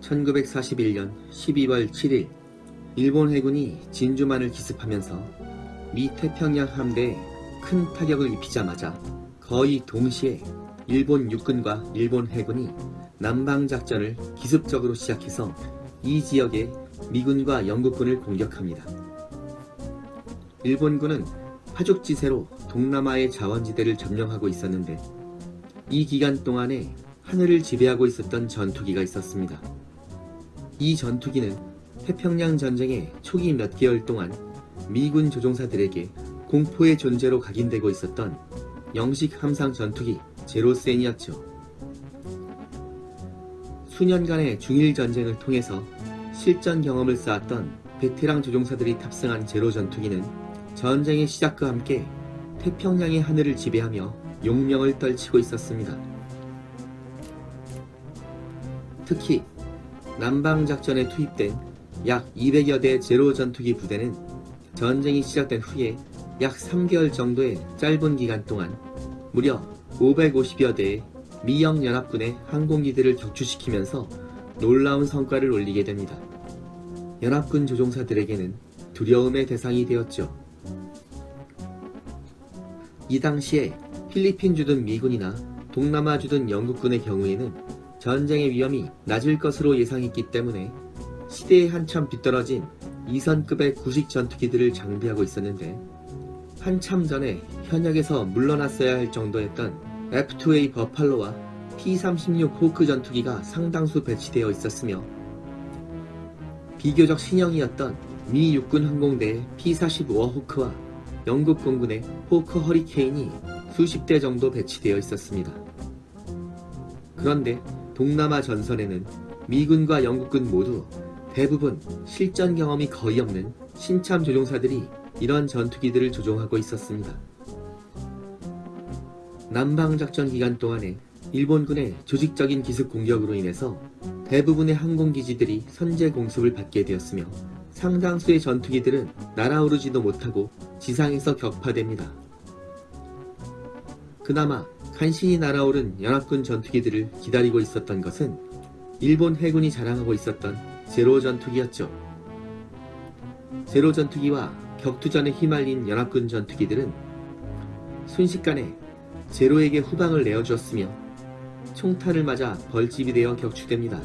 1941년 12월 7일 일본 해군이 진주만을 기습하면서 미 태평양 함대에 큰 타격을 입히자마자 거의 동시에 일본 육군과 일본 해군이 남방작전을 기습적으로 시작해서 이 지역에 미군과 영국군을 공격합니다. 일본군은 파죽지세로 동남아의 자원지대를 점령하고 있었는데 이 기간 동안에 하늘을 지배하고 있었던 전투기가 있었습니다. 이 전투기는 태평양 전쟁의 초기 몇 개월 동안 미군 조종사들에게 공포의 존재로 각인되고 있었던 영식 함상 전투기 제로센이었죠. 수년간의 중일 전쟁을 통해서 실전 경험을 쌓았던 베테랑 조종사들이 탑승한 제로 전투기는 전쟁의 시작과 함께 태평양의 하늘을 지배하며 용명을 떨치고 있었습니다. 특히 남방작전에 투입된 약 200여 대의 제로 전투기 부대는 전쟁이 시작된 후에 약 3개월 정도의 짧은 기간 동안 무려 550여 대의 미영 연합군의 항공기들을 격추시키면서 놀라운 성과를 올리게 됩니다. 연합군 조종사들에게는 두려움의 대상이 되었죠. 이 당시에 필리핀 주둔 미군이나 동남아 주둔 영국군의 경우에는 전쟁의 위험이 낮을 것으로 예상했기 때문에 시대에 한참 뒤떨어진 2선급의 구식 전투기들을 장비하고 있었는데 한참 전에 현역에서 물러났어야 할 정도였던 F-2A 버팔로와 P-36 호크 전투기가 상당수 배치되어 있었으며 비교적 신형이었던 미 육군 항공대의 P-45 호크와 영국 공군의 호크 허리케인이 수십 대 정도 배치되어 있었습니다. 그런데 동남아 전선에는 미군과 영국군 모두 대부분 실전 경험이 거의 없는 신참 조종사들이 이런 전투기들을 조종하고 있었습니다. 남방작전 기간 동안에 일본군의 조직적인 기습 공격으로 인해서 대부분의 항공기지들이 선제 공습을 받게 되었으며 상당수의 전투기들은 날아오르지도 못하고 지상에서 격파됩니다. 그나마 간신히 날아오른 연합군 전투기들을 기다리고 있었던 것은 일본 해군이 자랑하고 있었던 제로 전투기였죠. 제로 전투기와 격투전에 휘말린 연합군 전투기들은 순식간에 제로에게 후방을 내어주었으며 총탄을 맞아 벌집이 되어 격추됩니다.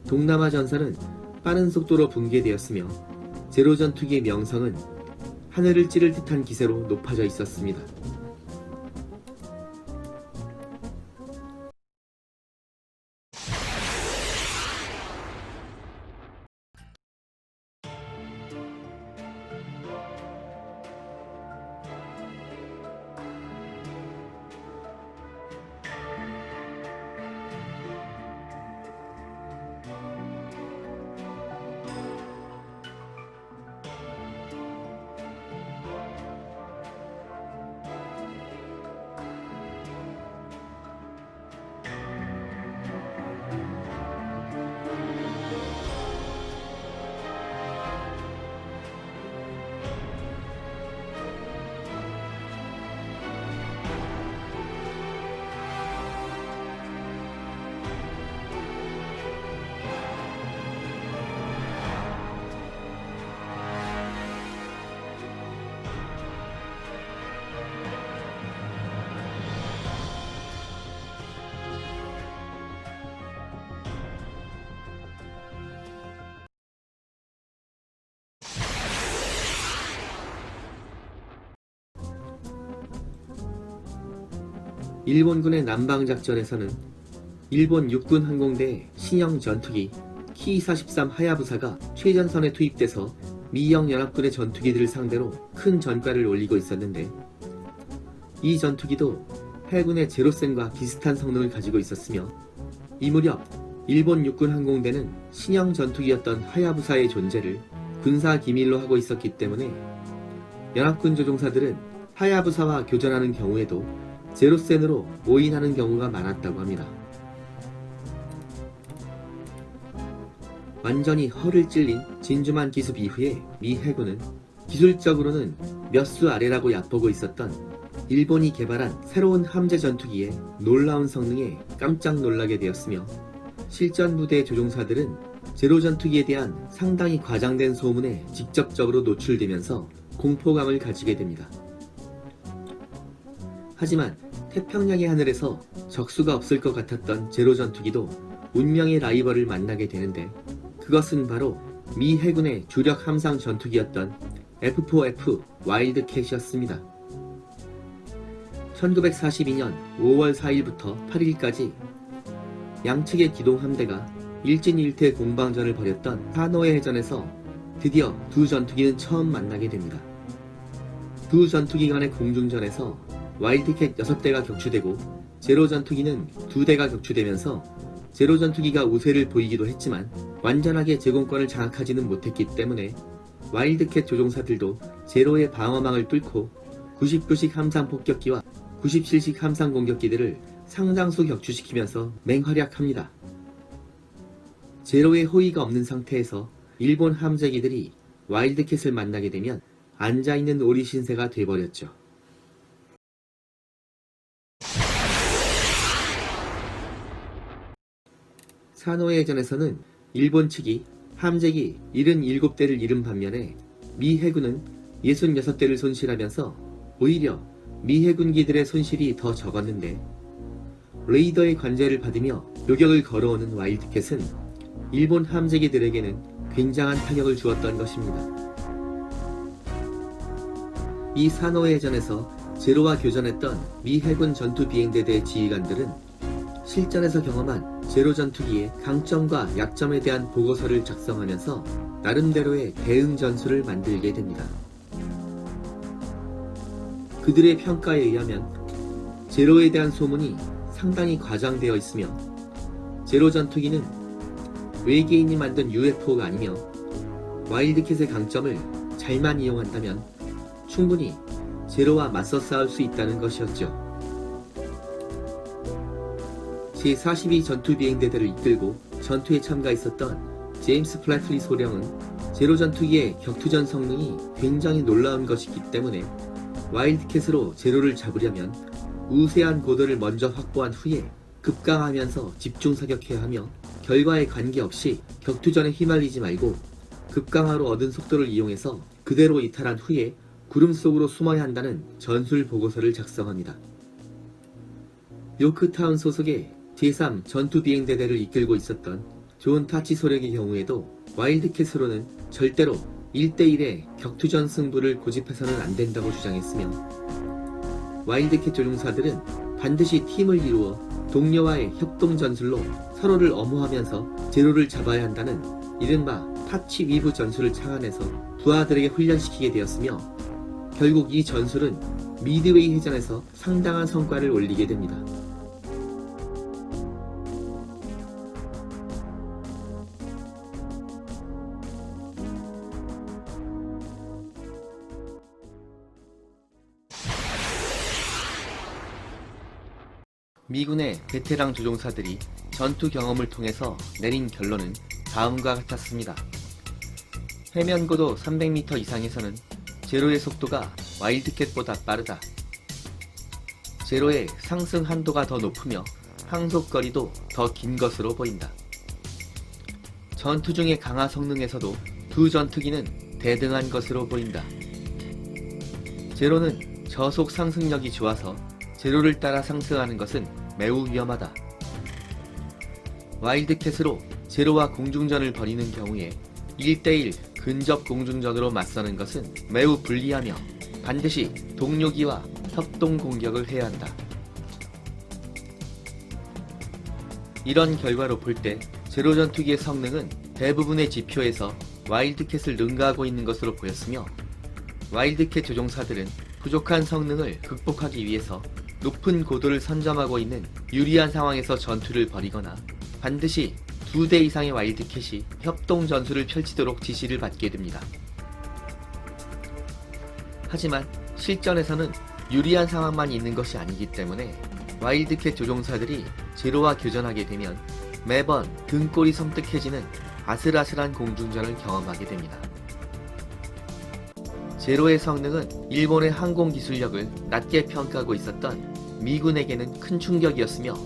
동남아 전선은 빠른 속도로 붕괴되었으며 제로 전투기의 명성은 하늘을 찌를 듯한 기세로 높아져 있었습니다. 일본군의 남방작전에서는 일본 육군 항공대의 신형 전투기 Ki-43 하야부사가 최전선에 투입돼서 미영 연합군의 전투기들을 상대로 큰 전과를 올리고 있었는데 이 전투기도 해군의 제로센과 비슷한 성능을 가지고 있었으며 이 무렵 일본 육군 항공대는 신형 전투기였던 하야부사의 존재를 군사 기밀로 하고 있었기 때문에 연합군 조종사들은 하야부사와 교전하는 경우에도 제로센으로 오인하는 경우가 많았다고 합니다. 완전히 허를 찔린 진주만 기습 이후에 미 해군은 기술적으로는 몇 수 아래라고 얕보고 있었던 일본이 개발한 새로운 함재 전투기의 놀라운 성능에 깜짝 놀라게 되었으며 실전 부대 조종사들은 제로 전투기에 대한 상당히 과장된 소문에 직접적으로 노출되면서 공포감을 가지게 됩니다. 하지만 태평양의 하늘에서 적수가 없을 것 같았던 제로 전투기도 운명의 라이벌을 만나게 되는데, 그것은 바로 미 해군의 주력 함상 전투기였던 F4F 와일드캣이었습니다. 1942년 5월 4일부터 8일까지 양측의 기동 함대가 일진일퇴 공방전을 벌였던 하노이 해전에서 드디어 두 전투기는 처음 만나게 됩니다. 두 전투기 간의 공중전에서 와일드캣 6대가 격추되고 제로 전투기는 2대가 격추되면서 제로 전투기가 우세를 보이기도 했지만 완전하게 제공권을 장악하지는 못했기 때문에 와일드캣 조종사들도 제로의 방어망을 뚫고 99식 함상 폭격기와 97식 함상 공격기들을 상당수 격추시키면서 맹활약합니다. 제로의 호위가 없는 상태에서 일본 함재기들이 와일드캣을 만나게 되면 앉아있는 오리 신세가 돼버렸죠. 사노에 해전에서는 일본 측이 함재기 77대를 잃은 반면에 미 해군은 66대를 손실하면서 오히려 미 해군기들의 손실이 더 적었는데, 레이더의 관제를 받으며 요격을 걸어오는 와일드캣은 일본 함재기들에게는 굉장한 타격을 주었던 것입니다. 이 사노에 해전에서 제로와 교전했던 미 해군 전투 비행대대 지휘관들은 실전에서 경험한 제로 전투기의 강점과 약점에 대한 보고서를 작성하면서 나름대로의 대응 전술을 만들게 됩니다. 그들의 평가에 의하면 제로에 대한 소문이 상당히 과장되어 있으며 제로 전투기는 외계인이 만든 UFO가 아니며 와일드캣의 강점을 잘만 이용한다면 충분히 제로와 맞서 싸울 수 있다는 것이었죠. 제42 전투비행대대를 이끌고 전투에 참가했었던 제임스 플래틀리 소령은 제로 전투기의 격투전 성능이 굉장히 놀라운 것이기 때문에 와일드캣으로 제로를 잡으려면 우세한 고도를 먼저 확보한 후에 급강하면서 집중 사격해야 하며, 결과에 관계없이 격투전에 휘말리지 말고 급강하로 얻은 속도를 이용해서 그대로 이탈한 후에 구름 속으로 숨어야 한다는 전술 보고서를 작성합니다. 요크타운 소속의 제3 전투비행대대를 이끌고 있었던 존 타치 소령의 경우에도 와일드캣으로는 절대로 1대1의 격투전 승부를 고집해서는 안 된다고 주장했으며, 와일드캣 조종사들은 반드시 팀을 이루어 동료와의 협동 전술로 서로를 엄호하면서 제로를 잡아야 한다는 이른바 타치 위브 전술을 창안해서 부하들에게 훈련시키게 되었으며, 결국 이 전술은 미드웨이 해전에서 상당한 성과를 올리게 됩니다. 미군의 베테랑 조종사들이 전투 경험을 통해서 내린 결론은 다음과 같았습니다. 해면고도 300m 이상에서는 제로의 속도가 와일드캣보다 빠르다. 제로의 상승 한도가 더 높으며 항속거리도 더 긴 것으로 보인다. 전투 중의 강화 성능에서도 두 전투기는 대등한 것으로 보인다. 제로는 저속 상승력이 좋아서 제로를 따라 상승하는 것은 매우 위험하다. 와일드캣으로 제로와 공중전을 벌이는 경우에 1대1 근접 공중전으로 맞서는 것은 매우 불리하며 반드시 동료기와 협동 공격을 해야 한다. 이런 결과로 볼 때 제로 전투기의 성능은 대부분의 지표에서 와일드캣을 능가하고 있는 것으로 보였으며, 와일드캣 조종사들은 부족한 성능을 극복하기 위해서 높은 고도를 선점하고 있는 유리한 상황에서 전투를 벌이거나 반드시 2대 이상의 와일드캣이 협동 전술을 펼치도록 지시를 받게 됩니다. 하지만 실전에서는 유리한 상황만 있는 것이 아니기 때문에 와일드캣 조종사들이 제로와 교전하게 되면 매번 등골이 섬뜩해지는 아슬아슬한 공중전을 경험하게 됩니다. 제로의 성능은 일본의 항공 기술력을 낮게 평가하고 있었던 미군에게는 큰 충격이었으며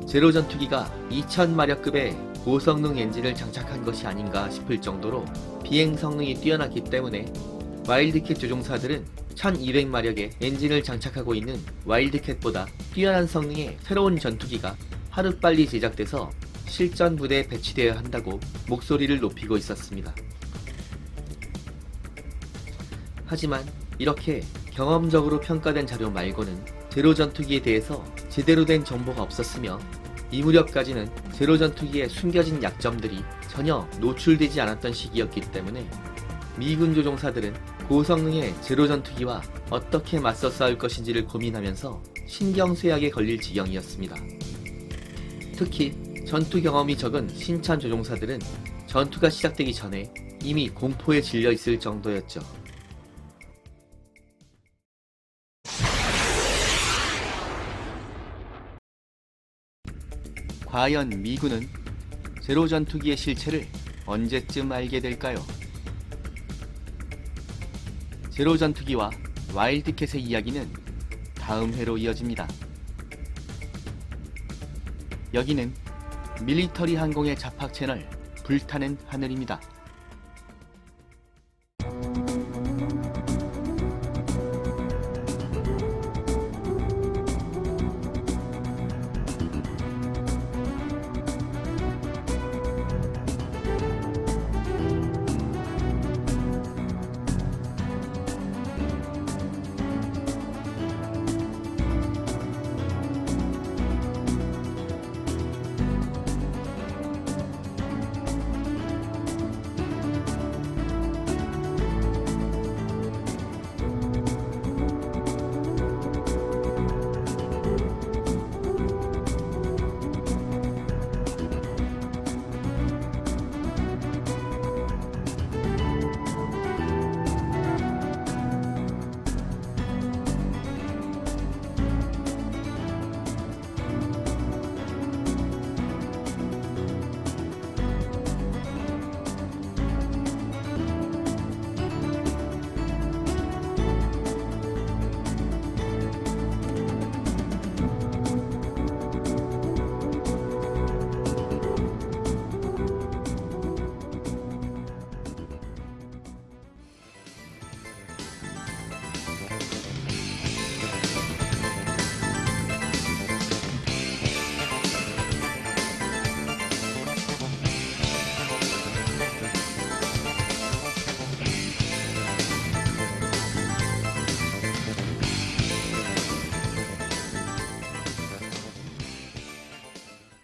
제로 전투기가 2000마력급의 고성능 엔진을 장착한 것이 아닌가 싶을 정도로 비행 성능이 뛰어났기 때문에 와일드캣 조종사들은 1200마력의 엔진을 장착하고 있는 와일드캣보다 뛰어난 성능의 새로운 전투기가 하루빨리 제작돼서 실전 부대에 배치되어야 한다고 목소리를 높이고 있었습니다. 하지만 이렇게 경험적으로 평가된 자료 말고는 제로 전투기에 대해서 제대로 된 정보가 없었으며 이 무렵까지는 제로 전투기의 숨겨진 약점들이 전혀 노출되지 않았던 시기였기 때문에 미군 조종사들은 고성능의 제로 전투기와 어떻게 맞서 싸울 것인지를 고민하면서 신경쇠약에 걸릴 지경이었습니다. 특히 전투 경험이 적은 신참 조종사들은 전투가 시작되기 전에 이미 공포에 질려 있을 정도였죠. 과연 미군은 제로 전투기의 실체를 언제쯤 알게 될까요? 제로 전투기와 와일드캣의 이야기는 다음 회로 이어집니다. 여기는 밀리터리 항공의 잡학 채널 불타는 하늘입니다.